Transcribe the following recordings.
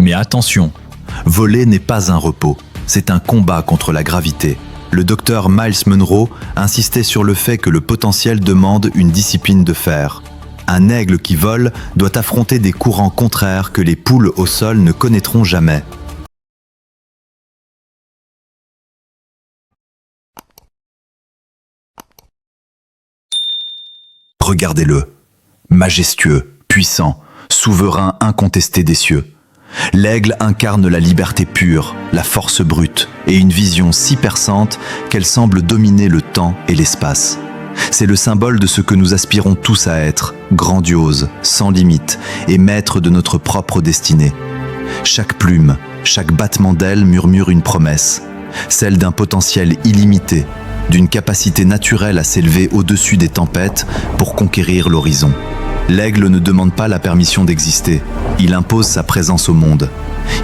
Mais attention, voler n'est pas un repos, c'est un combat contre la gravité. Le docteur Miles Monroe insistait sur le fait que le potentiel demande une discipline de fer. Un aigle qui vole doit affronter des courants contraires que les poules au sol ne connaîtront jamais. Regardez-le, majestueux, puissant, souverain incontesté des cieux. L'aigle incarne la liberté pure, la force brute et une vision si perçante qu'elle semble dominer le temps et l'espace. C'est le symbole de ce que nous aspirons tous à être, grandiose, sans limite et maître de notre propre destinée. Chaque plume, chaque battement d'aile murmure une promesse, celle d'un potentiel illimité, d'une capacité naturelle à s'élever au-dessus des tempêtes pour conquérir l'horizon. L'aigle ne demande pas la permission d'exister, il impose sa présence au monde.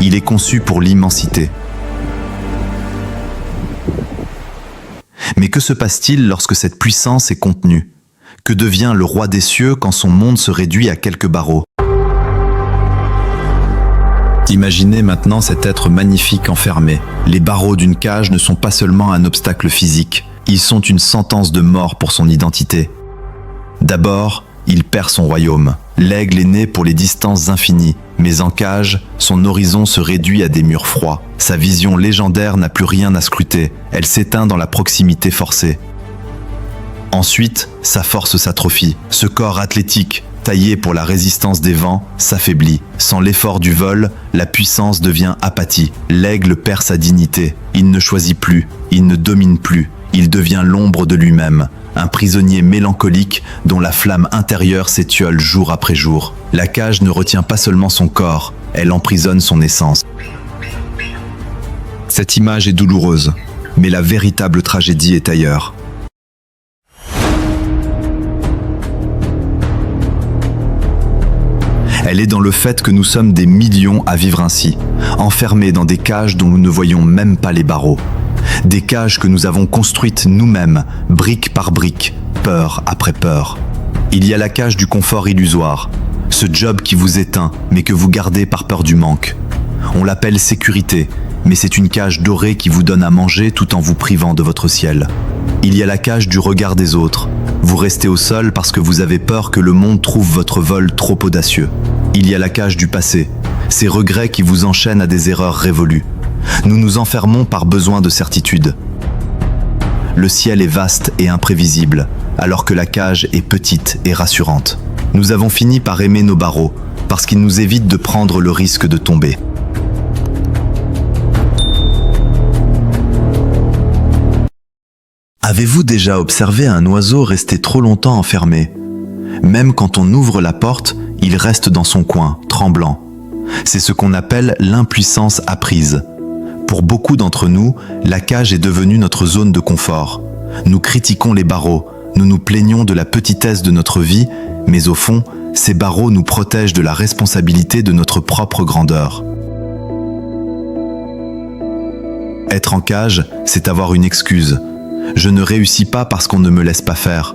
Il est conçu pour l'immensité. Mais que se passe-t-il lorsque cette puissance est contenue? Que devient le roi des cieux quand son monde se réduit à quelques barreaux? Imaginez maintenant cet être magnifique enfermé. Les barreaux d'une cage ne sont pas seulement un obstacle physique, ils sont une sentence de mort pour son identité. D'abord, il perd son royaume. L'aigle est né pour les distances infinies, mais en cage, son horizon se réduit à des murs froids. Sa vision légendaire n'a plus rien à scruter, elle s'éteint dans la proximité forcée. Ensuite, sa force s'atrophie. Ce corps athlétique, taillé pour la résistance des vents, s'affaiblit. Sans l'effort du vol, la puissance devient apathie. L'aigle perd sa dignité. Il ne choisit plus, il ne domine plus. Il devient l'ombre de lui-même, un prisonnier mélancolique dont la flamme intérieure s'étiole jour après jour. La cage ne retient pas seulement son corps, elle emprisonne son essence. Cette image est douloureuse, mais la véritable tragédie est ailleurs. Elle est dans le fait que nous sommes des millions à vivre ainsi, enfermés dans des cages dont nous ne voyons même pas les barreaux. Des cages que nous avons construites nous-mêmes, brique par brique, peur après peur. Il y a la cage du confort illusoire, ce job qui vous éteint, mais que vous gardez par peur du manque. On l'appelle sécurité, mais c'est une cage dorée qui vous donne à manger tout en vous privant de votre ciel. Il y a la cage du regard des autres. Vous restez au sol parce que vous avez peur que le monde trouve votre vol trop audacieux. Il y a la cage du passé, ces regrets qui vous enchaînent à des erreurs révolues. Nous nous enfermons par besoin de certitude. Le ciel est vaste et imprévisible, alors que la cage est petite et rassurante. Nous avons fini par aimer nos barreaux, parce qu'ils nous évitent de prendre le risque de tomber. Avez-vous déjà observé un oiseau rester trop longtemps enfermé? Même quand on ouvre la porte, il reste dans son coin, tremblant. C'est ce qu'on appelle l'impuissance apprise. Pour beaucoup d'entre nous, la cage est devenue notre zone de confort. Nous critiquons les barreaux, nous nous plaignons de la petitesse de notre vie, mais au fond, ces barreaux nous protègent de la responsabilité de notre propre grandeur. Être en cage, c'est avoir une excuse. Je ne réussis pas parce qu'on ne me laisse pas faire.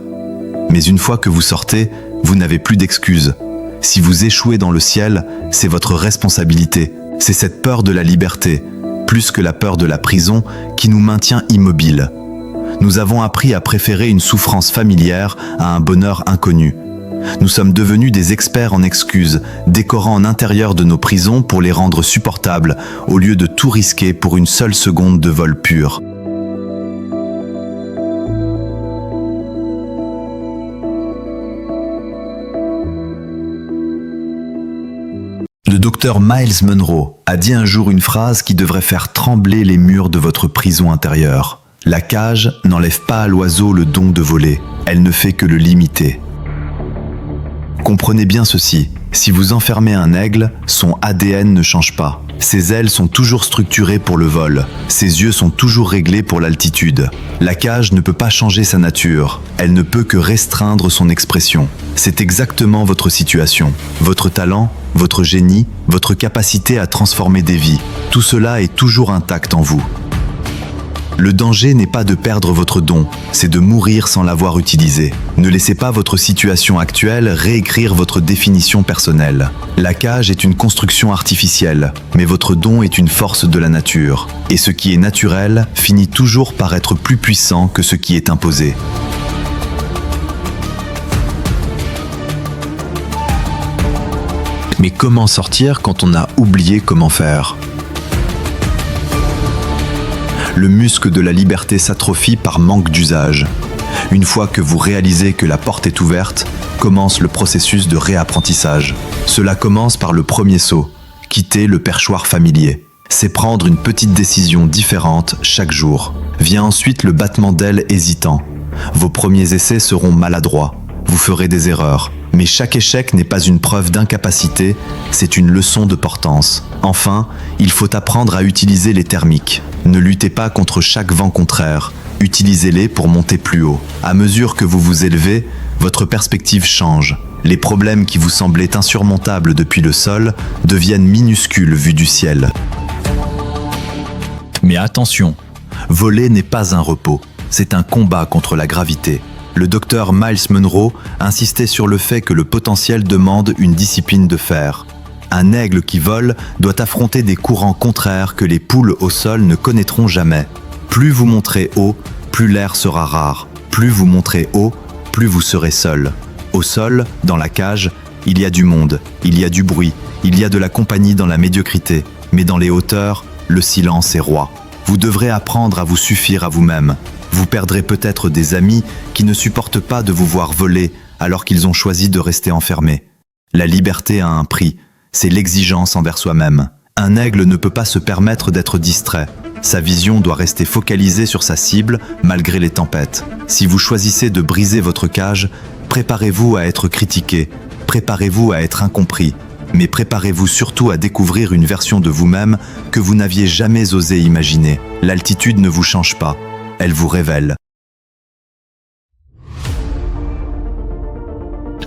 Mais une fois que vous sortez, vous n'avez plus d'excuses. Si vous échouez dans le ciel, c'est votre responsabilité. C'est cette peur de la liberté, plus que la peur de la prison, qui nous maintient immobiles. Nous avons appris à préférer une souffrance familière à un bonheur inconnu. Nous sommes devenus des experts en excuses, décorant en intérieur de nos prisons pour les rendre supportables, au lieu de tout risquer pour une seule seconde de vol pur. Le docteur Miles Monroe a dit un jour une phrase qui devrait faire trembler les murs de votre prison intérieure. La cage n'enlève pas à l'oiseau le don de voler, elle ne fait que le limiter. Comprenez bien ceci, si vous enfermez un aigle, son ADN ne change pas. Ses ailes sont toujours structurées pour le vol, ses yeux sont toujours réglés pour l'altitude. La cage ne peut pas changer sa nature, elle ne peut que restreindre son expression. C'est exactement votre situation, votre talent, votre génie, votre capacité à transformer des vies. Tout cela est toujours intact en vous. Le danger n'est pas de perdre votre don, c'est de mourir sans l'avoir utilisé. Ne laissez pas votre situation actuelle réécrire votre définition personnelle. La cage est une construction artificielle, mais votre don est une force de la nature. Et ce qui est naturel finit toujours par être plus puissant que ce qui est imposé. Mais comment sortir quand on a oublié comment faire ? Le muscle de la liberté s'atrophie par manque d'usage. Une fois que vous réalisez que la porte est ouverte, commence le processus de réapprentissage. Cela commence par le premier saut, quitter le perchoir familier. C'est prendre une petite décision différente chaque jour. Vient ensuite le battement d'ailes hésitant. Vos premiers essais seront maladroits. Vous ferez des erreurs. Mais chaque échec n'est pas une preuve d'incapacité, c'est une leçon de portance. Enfin, il faut apprendre à utiliser les thermiques. Ne luttez pas contre chaque vent contraire, utilisez-les pour monter plus haut. À mesure que vous vous élevez, votre perspective change. Les problèmes qui vous semblaient insurmontables depuis le sol deviennent minuscules vus du ciel. Mais attention, voler n'est pas un repos, c'est un combat contre la gravité. Le docteur Myles Munroe insistait sur le fait que le potentiel demande une discipline de fer. Un aigle qui vole doit affronter des courants contraires que les poules au sol ne connaîtront jamais. Plus vous monterez haut, plus l'air sera rare. Plus vous monterez haut, plus vous serez seul. Au sol, dans la cage, il y a du monde, il y a du bruit, il y a de la compagnie dans la médiocrité. Mais dans les hauteurs, le silence est roi. Vous devrez apprendre à vous suffire à vous-même. Vous perdrez peut-être des amis qui ne supportent pas de vous voir voler alors qu'ils ont choisi de rester enfermés. La liberté a un prix, c'est l'exigence envers soi-même. Un aigle ne peut pas se permettre d'être distrait. Sa vision doit rester focalisée sur sa cible malgré les tempêtes. Si vous choisissez de briser votre cage, préparez-vous à être critiqué, préparez-vous à être incompris, mais préparez-vous surtout à découvrir une version de vous-même que vous n'aviez jamais osé imaginer. L'altitude ne vous change pas. Elle vous révèle.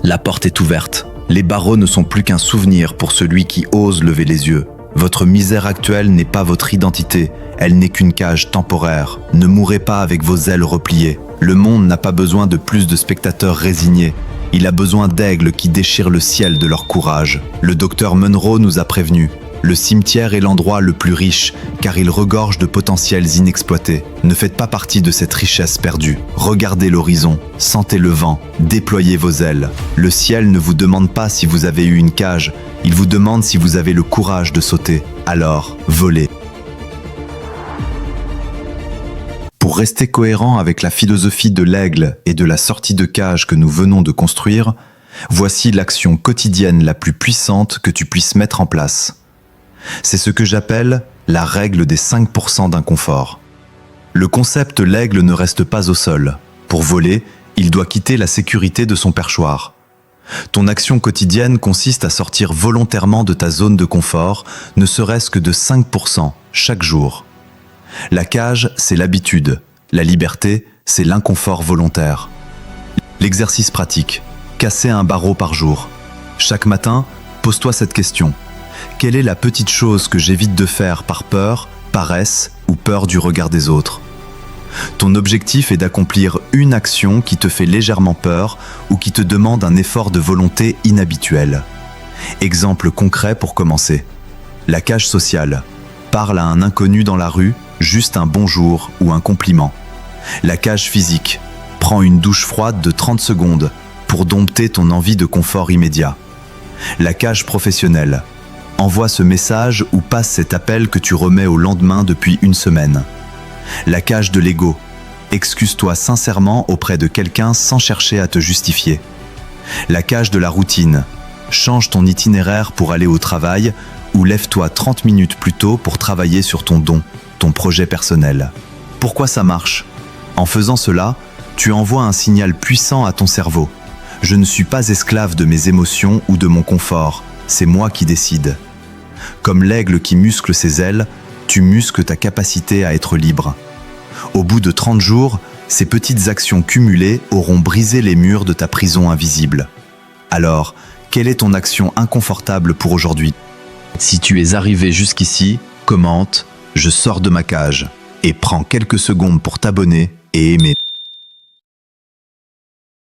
La porte est ouverte. Les barreaux ne sont plus qu'un souvenir pour celui qui ose lever les yeux. Votre misère actuelle n'est pas votre identité, elle n'est qu'une cage temporaire. Ne mourrez pas avec vos ailes repliées. Le monde n'a pas besoin de plus de spectateurs résignés. Il a besoin d'aigles qui déchirent le ciel de leur courage. Le docteur Munroe nous a prévenus. Le cimetière est l'endroit le plus riche, car il regorge de potentiels inexploités. Ne faites pas partie de cette richesse perdue. Regardez l'horizon, sentez le vent, déployez vos ailes. Le ciel ne vous demande pas si vous avez eu une cage, il vous demande si vous avez le courage de sauter. Alors, volez. Pour rester cohérent avec la philosophie de l'aigle et de la sortie de cage que nous venons de construire, voici l'action quotidienne la plus puissante que tu puisses mettre en place. C'est ce que j'appelle la règle des 5% d'inconfort. Le concept l'aigle ne reste pas au sol. Pour voler, il doit quitter la sécurité de son perchoir. Ton action quotidienne consiste à sortir volontairement de ta zone de confort, ne serait-ce que de 5% chaque jour. La cage, c'est l'habitude. La liberté, c'est l'inconfort volontaire. L'exercice pratique. Casser un barreau par jour. Chaque matin, pose-toi cette question. Quelle est la petite chose que j'évite de faire par peur, paresse ou peur du regard des autres ? Ton objectif est d'accomplir une action qui te fait légèrement peur ou qui te demande un effort de volonté inhabituel. Exemple concret pour commencer. La cage sociale. Parle à un inconnu dans la rue, juste un bonjour ou un compliment. La cage physique. Prends une douche froide de 30 secondes pour dompter ton envie de confort immédiat. La cage professionnelle. Envoie ce message ou passe cet appel que tu remets au lendemain depuis une semaine. La cage de l'ego. Excuse-toi sincèrement auprès de quelqu'un sans chercher à te justifier. La cage de la routine. Change ton itinéraire pour aller au travail ou lève-toi 30 minutes plus tôt pour travailler sur ton don, ton projet personnel. Pourquoi ça marche ? En faisant cela, tu envoies un signal puissant à ton cerveau. Je ne suis pas esclave de mes émotions ou de mon confort, c'est moi qui décide. Comme l'aigle qui muscle ses ailes, tu muscles ta capacité à être libre. Au bout de 30 jours, ces petites actions cumulées auront brisé les murs de ta prison invisible. Alors, quelle est ton action inconfortable pour aujourd'hui ? Si tu es arrivé jusqu'ici, commente « Je sors de ma cage ». et prends quelques secondes pour t'abonner et aimer.